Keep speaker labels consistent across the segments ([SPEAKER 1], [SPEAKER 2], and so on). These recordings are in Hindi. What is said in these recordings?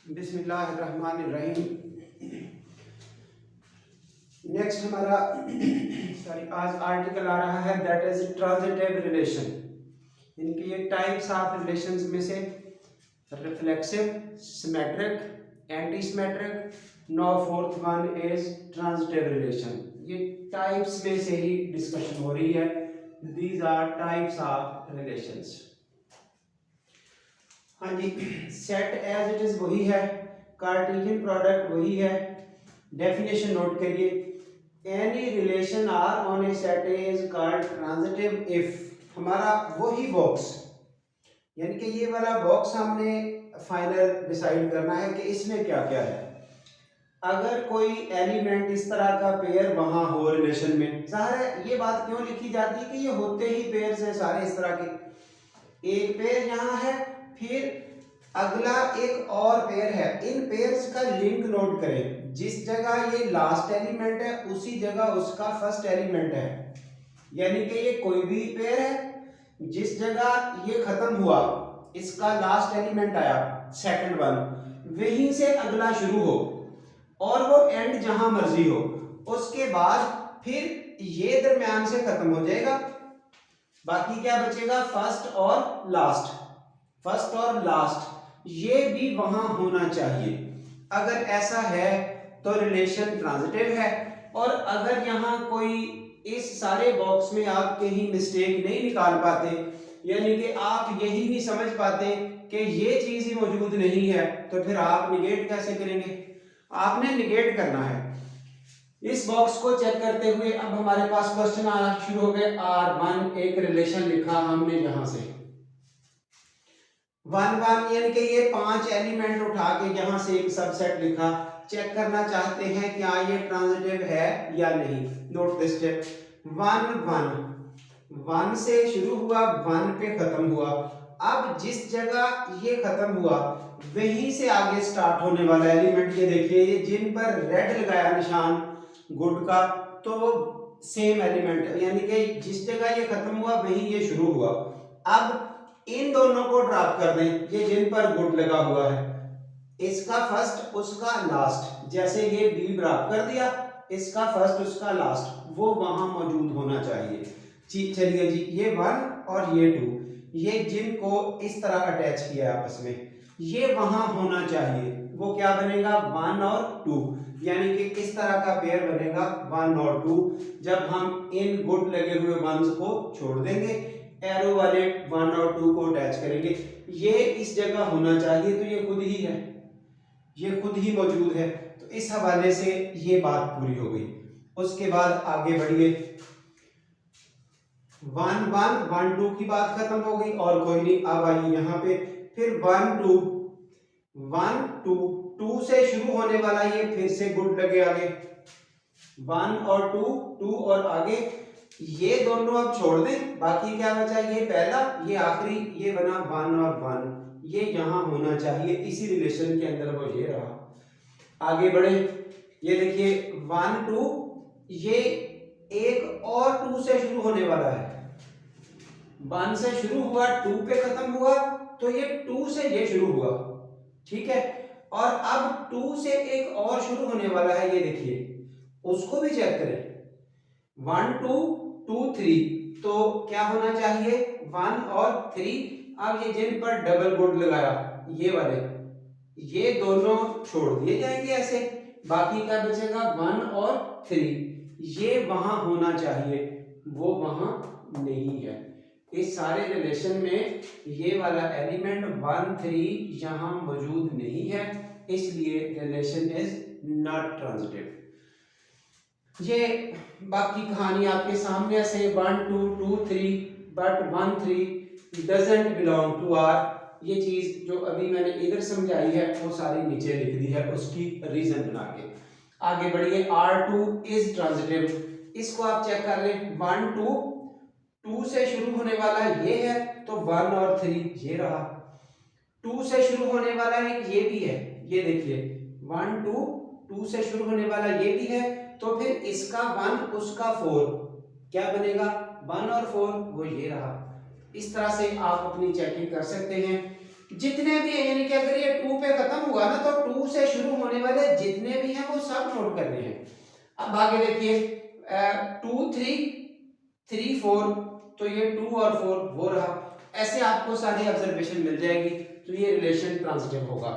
[SPEAKER 1] बिस्मिल्लाहिर्रहमानिर्रहीम। नेक्स्ट हमारा आज आर्टिकल आ रहा है दैट इज ट्रांजिटिव रिलेशन। इनकी ये टाइप्स ऑफ रिलेशंस में से reflexive, symmetric, anti symmetric, no fourth one is transitive relation. ये टाइप्स में से ही डिस्कशन हो रही है। These are types of relations. हाँ जी, सेट एज इट इज वही है, कार्टेशियन प्रोडक्ट वही है। डेफिनेशन नोट करिए, any relation R on a set is called transitive if. हमारा वही बॉक्स, यानी कि ये वाला बॉक्स हमने फाइनल डिसाइड करना है कि इसमें क्या क्या है। अगर कोई एलिमेंट इस तरह का पेयर वहां हो रिलेशन में, जाहिर है ये बात क्यों लिखी जाती है कि ये होते ही पेयर से सारे इस तरह के। एक पेयर यहाँ है, फिर अगला एक और पेयर है। इन पेयर्स का लिंक नोट करें। जिस जगह ये लास्ट एलिमेंट है उसी जगह उसका फर्स्ट एलिमेंट है। यानी कि ये कोई भी पेयर है, जिस जगह ये खत्म हुआ इसका लास्ट एलिमेंट आया सेकंड वन, वहीं से अगला शुरू हो और वो एंड जहां मर्जी हो, उसके बाद फिर ये दरमियान से खत्म हो जाएगा। बाकी क्या बचेगा? फर्स्ट और लास्ट। फर्स्ट और लास्ट ये भी वहां होना चाहिए। अगर ऐसा है तो रिलेशन ट्रांजिटिव है। और अगर यहां कोई इस सारे बॉक्स में आप कहीं मिस्टेक नहीं निकाल पाते, यानी कि आप यही नहीं समझ पाते कि ये चीज ही मौजूद नहीं है, तो फिर आप निगेट कैसे करेंगे? आपने निगेट करना है। इस बॉक्स को चेक करते हुए अब हमारे पास क्वेश्चन आना शुरू हो गए। R1 एक रिलेशन लिखा हमने यहां से 1 1, यानी कि ये 5 एलिमेंट उठा के यहां से एक सबसेट लिखा। चेक करना चाहते हैं क्या ये ट्रांजिटिव है या नहीं। नोट दिस स्टेप, 1 1 1 से शुरू हुआ, 1 पे खत्म हुआ। अब जिस जगह ये खत्म हुआ वहीं से आगे स्टार्ट होने वाला एलिमेंट, ये देखिए, ये जिन पर रेड लगाया निशान गुड का, तो वो सेम एलिमेंट, यानी कि जिस जगह ये खत्म हुआ वहीं ये शुरू हुआ। अब इन दोनों को ड्रॉप कर दें, ये जिन पर गुड लगा हुआ है, इसका फर्स्ट उसका लास्ट। जैसे ये बी ड्रॉप कर दिया, इसका फर्स्ट उसका लास्ट, वो वहां मौजूद होना चाहिए। चलिए जी, ये 1 और ये 2, ये जिनको इस तरह अटैच किया है आपस में, ये वहां होना चाहिए। वो क्या बनेगा? 1 और 2, यानी कि किस तरह का पेयर बनेगा? 1 और 2। जब हम इन गुड लगे हुए वंस को छोड़ देंगे, एरो वाले 1 और 2 को अटैच करेंगे, ये इस जगह होना चाहिए, तो ये खुद ही है, ये खुद ही मौजूद है। तो इस हवाले से ये बात पूरी हो गई। उसके बाद आगे बढ़िए, 1 1 1 2 की बात खत्म हो गई और कोई नहीं। अब आइए यहाँ पे, फिर 1 2 1 2 2 से शुरू होने वाला, ये फिर से गुड लगे आगे, 1 और 2 2 और आगे, ये दोनों अब छोड़ दें। बाकी क्या बचा? ये पहला, ये आखिरी, ये बना 1 और 1, ये यहां होना चाहिए इसी रिलेशन के अंदर, वो ये रहा। आगे बढ़े, ये देखिए 1 2, ये एक और 2 से शुरू होने वाला है। 1 से शुरू हुआ, 2 पे खत्म हुआ, तो ये 2 से ये शुरू हुआ, ठीक है। और अब 2 से एक और शुरू होने वाला है, ये देखिए, उसको भी चेक करें। 1 2 2 3, तो क्या होना चाहिए? 1 और 3। अब ये जिन पर डबल गुड लगाया, ये वाले, ये दोनों छोड़ दिए जाएंगे ऐसे। बाकी क्या बचेगा? 1 और 3, ये वहां होना चाहिए, वो वहां नहीं है। इस सारे रिलेशन में ये वाला एलिमेंट 1 3 यहां मौजूद नहीं है, इसलिए रिलेशन इज नॉट ट्रांजिटिव। ये बाकी कहानी आपके सामने से 1 2 2 3, but 1 3 doesn't belong to R. ये चीज जो अभी मैंने इधर समझाई है वो सारी नीचे लिख दी है, उसकी रीजन बना के। आगे बढ़िए, R2 इज ट्रांजिटिव। इसको आप चेक कर लें, 1 2 2 से शुरू होने वाला ये है, तो 1 और 3 ये रहा। 2 से शुरू होने वाला है, ये भी है, ये देखिए 1 2 2 से शुरू होने वाला ये भी है, तो फिर इसका 1 उसका 4, क्या बनेगा? 1 और 4, वो ये रहा। इस तरह से आप अपनी चेकिंग कर सकते हैं। जितने भी हैं, यानी कि अगर ये 2 पे खत्म हुआ ना तो 2 से शुरू होने वाले जितने भी हैं वो सब नोट करने हैं। अब आगे देखिए 2 3 3 4, तो ये 2 और 4 वो रहा। ऐसे आपको सारी ऑब्जर्वेशन मिल जाएगी, तो ये रिलेशन ट्रांजिटिव होगा।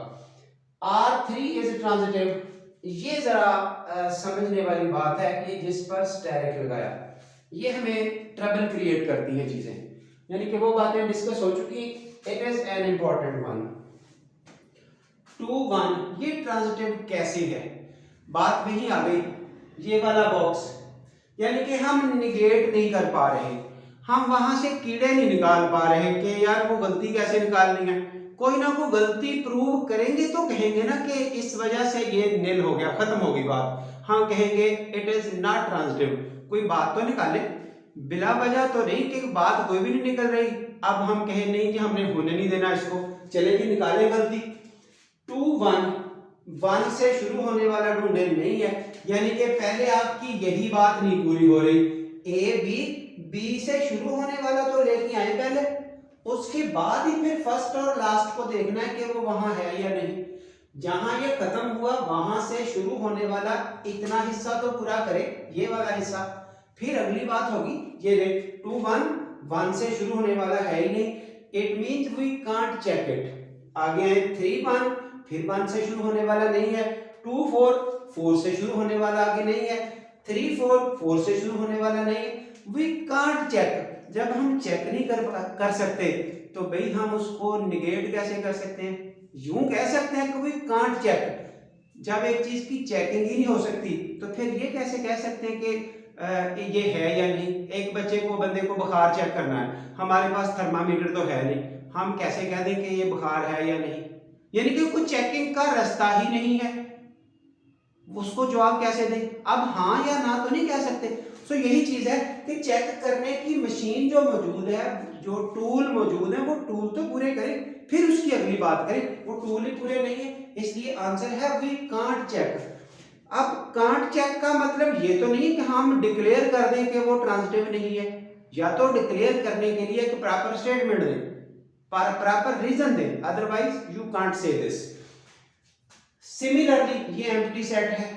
[SPEAKER 1] R3 इज ट्रांजिटिव, ये जरा समझने वाली बात है कि जिस पर स्टेरिक लगाया, ये हमें ट्रबल क्रिएट करती है चीजें, यानी कि वो बातें डिस्कस हो चुकी। It is an important one. 2 1 ये ट्रांजिटिव कैसे है, बात वही आ गई, ये वाला बॉक्स, यानी कि हम निगेट नहीं कर पा रहे, हम वहां से कीड़े नहीं निकाल पा रहे कि यार वो गलती कैसे निकालनी है। कोई ना कोई गलती प्रूव करेंगे तो कहेंगे ना कि इस वजह से ये निल हो गया, खत्म होगी बात। हम कहेंगे इट इज नॉट ट्रांजिटिव, कोई बात तो निकाले, बिला वजह तो नहीं कि बात कोई भी नहीं निकल रही। अब हम कहें नहीं कि हमने होने नहीं देना इसको, चलेगी निकाले गलती। 2 1 1 से शुरू होने वाला ढूंढे नहीं है, यानी कि पहले आपकी यही बात नहीं पूरी हो रही। ए बी से शुरू होने वाला तो लेके आए पहले, उसके बाद ही फिर फर्स्ट और लास्ट को देखना है कि वो वहां है या नहीं। जहां ये खत्म हुआ वहां से शुरू होने वाला इतना हिस्सा तो पूरा करे, ये वाला हिस्सा, फिर अगली बात होगी। ये देख 2 1 1 से शुरू होने वाला है ही नहीं, it means we can't check it. आगे है 3 1, फिर 1 से शुरू होने वाला नहीं है। 2 4 4 से शुरू होने वाला आगे नहीं है। 3 4 4 से शुरू होने वाला नहीं है। वी कांट चेक, जब हम चेक नहीं कर सकते तो भाई हम उसको निगेट कैसे कर सकते हैं। यूं कह सकते हैं कि वी कांट चेक, जब एक चीज की चेकिंग ही नहीं हो सकती तो फिर ये कैसे कह सकते हैं कि ये है या नहीं। एक बंदे को बुखार चेक करना है, हमारे पास थर्मामीटर तो है नहीं, हम कैसे कह दें कि ये बुखार है या नहीं, यानी कि कोई चेकिंग का रास्ता ही नहीं है, उसको जवाब कैसे दें। अब हाँ या ना तो नहीं कह सकते। सो यही चीज है कि चेक करने की मशीन जो मौजूद है, जो टूल मौजूद है, वो टूल तो पूरे करें, फिर उसकी अगली बात करें। वो टूल ही पूरे नहीं है, इसलिए आंसर है वी कांट चेक। अब कांट चेक का मतलब ये तो नहीं कि हम डिक्लेयर कर दें कि वो ट्रांजिटिव नहीं है, या तो डिक्लेयर करने के लिए एक प्रॉपर स्टेटमेंट दें, प्रॉपर रीजन दें, otherwise you can't say this. Similarly ये एम्प्टी सेट है,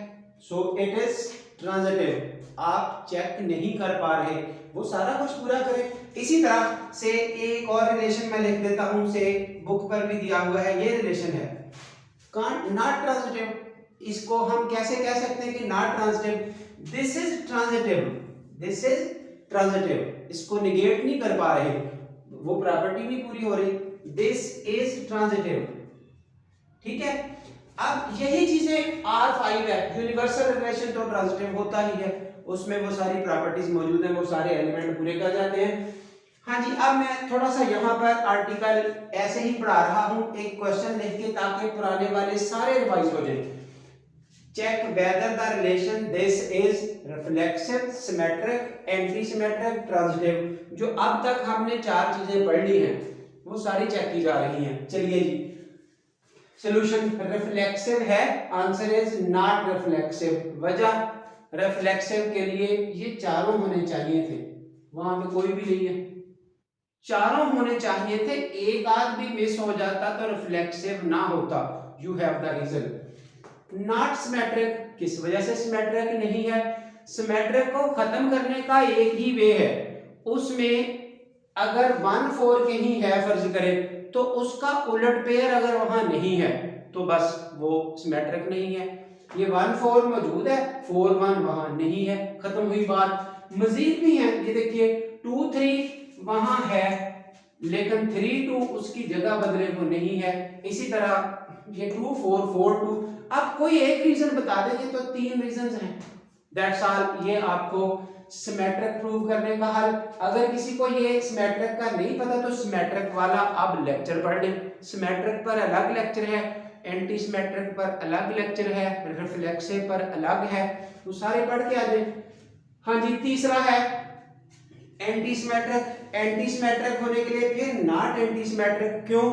[SPEAKER 1] सो इट इज ट्रांजिटिव। आप चेक नहीं कर पा रहे, वो सारा कुछ पूरा करें। इसी तरह से एक और रिलेशन मैं लिख देता हूं, से बुक पर भी दिया हुआ है, ये रिलेशन है कांट नॉट ट्रांजिटिव। इसको हम कैसे कह सकते हैं कि not transitive, this is transitive, this is transitive, इसको निगेट नहीं कर पा रहे, वो प्रॉपर्टी नहीं पूरी हो रही, दिस इज ट्रांजिटिव, ठीक है। अब यही चीजें R5 है, यूनिवर्सल रिलेशन तो ट्रांजिटिव होता ही है, उसमें वो सारी प्रॉपर्टीज मौजूद हैं, वो सारे एलिमेंट पूरे कर जाते हैं। हाँ जी, अब मैं थोड़ा सा यहाँ पर आर्टिकल ऐसे ही पढ़ा रहा हूँ, एक क्वेश्चन लिख के, ताकि पुराने वाले सारे रिवाइज हो जाए। Check whether the relation this is reflexive, symmetric, anti symmetric, transitive. जो अब तक हमने 4 चीजें पढ़ ली हैं वो सारी चेक की जा रही हैं। चलिए जी, सॉल्यूशन रिफ्लेक्सिव है, आंसर इज नॉट रिफ्लेक्सिव। वजह, रिफ्लेक्सिव के लिए ये चारों होने चाहिए थे, वहां पे कोई भी नहीं है, चारों होने चाहिए थे, एक आध भी मिस हो जाता तो रिफ्लेक्सिव ना होता। You have the reason. Not symmetric, किस वजह से सिमेट्रिक नहीं है। सिमेट्रिक को खत्म करने का एक ही वे है, उसमें अगर 1 4 कहीं है फर्ज करें, तो उसका उलट पेयर अगर वहां नहीं है तो बस वो सिमेट्रिक नहीं है। ये 1 4 मौजूद है, 4 1 वहां नहीं है, खत्म हुई बात। मजीद भी है, ये देखिए 2 3 वहां है लेकिन 3 2 उसकी जगह बदले वो नहीं है। इसी तरह ये 2 4 4 2। अब कोई एक रीजन बता देंगे तो 3 रीजंस हैं, दैट्स ऑल। ये आपको सिमेट्रिक प्रूव करने का हल। अगर किसी को ये सिमेट्रिक का नहीं पता तो सिमेट्रिक वाला अब लेक्चर पढ़ लें, सिमेट्रिक पर अलग लेक्चर है, एंटी सिमेट्रिक पर अलग लेक्चर है, रिफ्लेक्सिव पर अलग है, तो सारे पढ़ के आ जाए। हाँ जी, तीसरा है एंटी सिमेट्रिक। एंटी सिमेट्रिक होने के लिए फिर नॉट एंटी सिमेट्रिक, क्यों?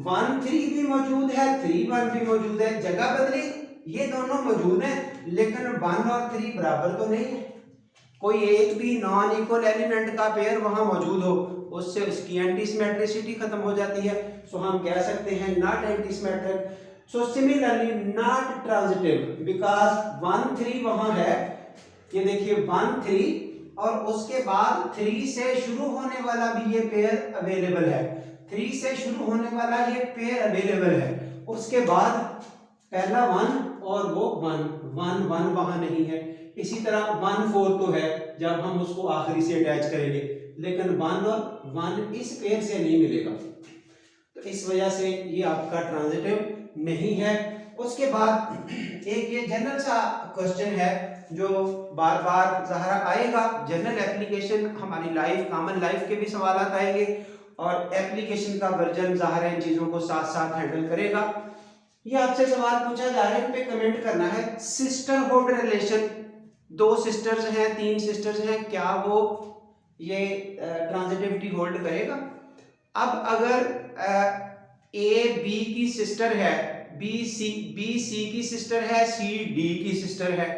[SPEAKER 1] 1 3 भी मौजूद है, 3 1 भी मौजूद है, जगह बदली, ये दोनों मौजूद हैं लेकिन 1 और 3 बराबर तो नहीं है। कोई एक भी नॉन इक्वल एलिमेंट का पेयर वहां मौजूद हो उससे उसकी एंटी सिमेट्रिसिटी खत्म हो जाती है। सो हम कह सकते हैं not anti symmetric. So similarly not transitive because 1 3 वहां है, ये देखिए 1 3 और उसके बाद 3 से शुरू होने वाला भी ये पेयर अवेलेबल है, 3 से शुरू होने वाला ये पेयर अवेलेबल है। उसके बाद पहला 1 और वो 1 1 वहां नहीं है। इसी तरह 1 4 तो है जब हम उसको आखिरी से अटैच करेंगे, लेकिन 1 और 1 इस पेयर से नहीं मिलेगा, तो इस वजह से ये आपका ट्रांजिटिव नहीं है। उसके बाद एक ये जनरल सा क्वेश्चन है जो बार बार ज़ाहिर आएगा, जनरल एप्लीकेशन हमारी लाइफ कॉमन लाइफ के भी सवाल आएंगे और एप्लीकेशन का वर्जन ज़ाहिर है इन चीज़ों को साथ साथ हैंडल करेगा। ये आपसे सवाल पूछा जा रहा है, इन पे कमेंट करना है। सिस्टरहुड रिलेशन, 2 सिस्टर्स हैं 3 सिस्टर्स हैं, क्या वो ये ट्रांजिटिविटी होल्ड करेगा? अब अगर ए बी की सिस्टर है, बी सी की सिस्टर है, सी डी की सिस्टर है,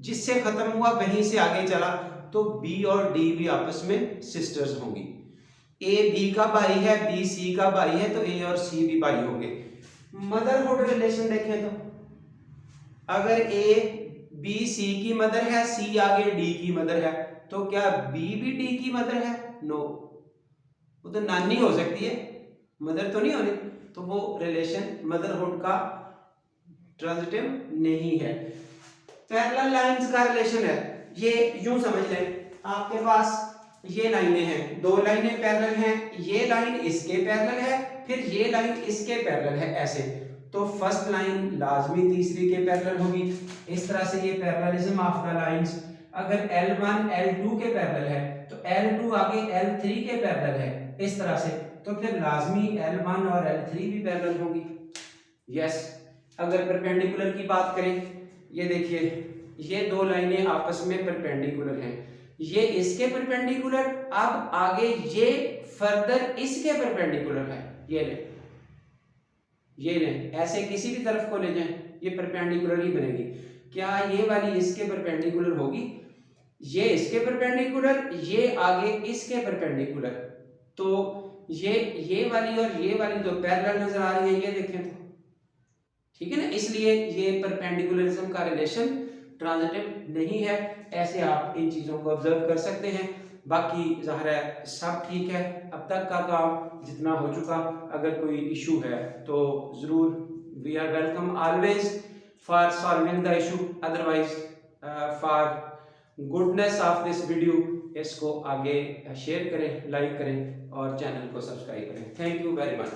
[SPEAKER 1] जिससे खत्म हुआ वहीं से आगे चला, तो बी और डी भी आपस में सिस्टर्स होंगी। ए बी का भाई है, बी सी का भाई है, तो ए और सी भी भाई होंगे। मदरहुड रिलेशन देखें तो अगर ए बी सी की मदर है, सी आगे डी की मदर है, तो क्या बी भी डी की मदर है? नो, वो तो नानी हो सकती है, मदर तो नहीं होनी, तो वो रिलेशन मदरहुड का ट्रांजिटिव नहीं है। पैरेलल लाइंस का रिलेशन है, ये यूं समझ लें, आपके पास ये लाइनें हैं, 2 लाइनें पैरेलल हैं, ये लाइन इसके पैरेलल है, फिर ये लाइन इसके पैरेलल है, ऐसे, तो फर्स्ट लाइन लाजमी तीसरी के पैरेलल होगी। इस तरह से ये पैरेललिज्म ऑफ द लाइंस, अगर L1 L2 के पैरेलल है तो L2 आगे L3 के पैरेलल है, इस तरह से, तो फिर लाजमी L1 और L3 भी पैरेलल होगी। यस, अगर परपेंडिकुलर की बात करें, ये देखिए ये 2 लाइनें आपस में परपेंडिकुलर हैं, ये इसके परपेंडिकुलर, अब आगे ये फर्दर इसके परपेंडिकुलर है, ये ले ऐसे किसी भी तरफ को ले जाएं ये परपेंडिकुलर ही बनेगी। क्या ये वाली इसके परपेंडिकुलर होगी? ये इसके परपेंडिकुलर, ये आगे इसके परपेंडिकुलर, तो ये वाली और ये वाली तो पैरेलल नजर आ रही है, ये देखें तो, ठीक है ना, इसलिए ये परपेंडिकुलरिज्म का रिलेशन ट्रांजिटिव नहीं है। ऐसे आप इन चीजों को ऑब्जर्व कर सकते हैं। बाकी ज़ाहिर है सब ठीक है, अब तक का काम जितना हो चुका, अगर कोई इशू है तो ज़रूर we are welcome always for solving the issue, otherwise for goodness of this video इसको आगे शेयर करें, लाइक करें और चैनल को सब्सक्राइब करें। Thank you very much.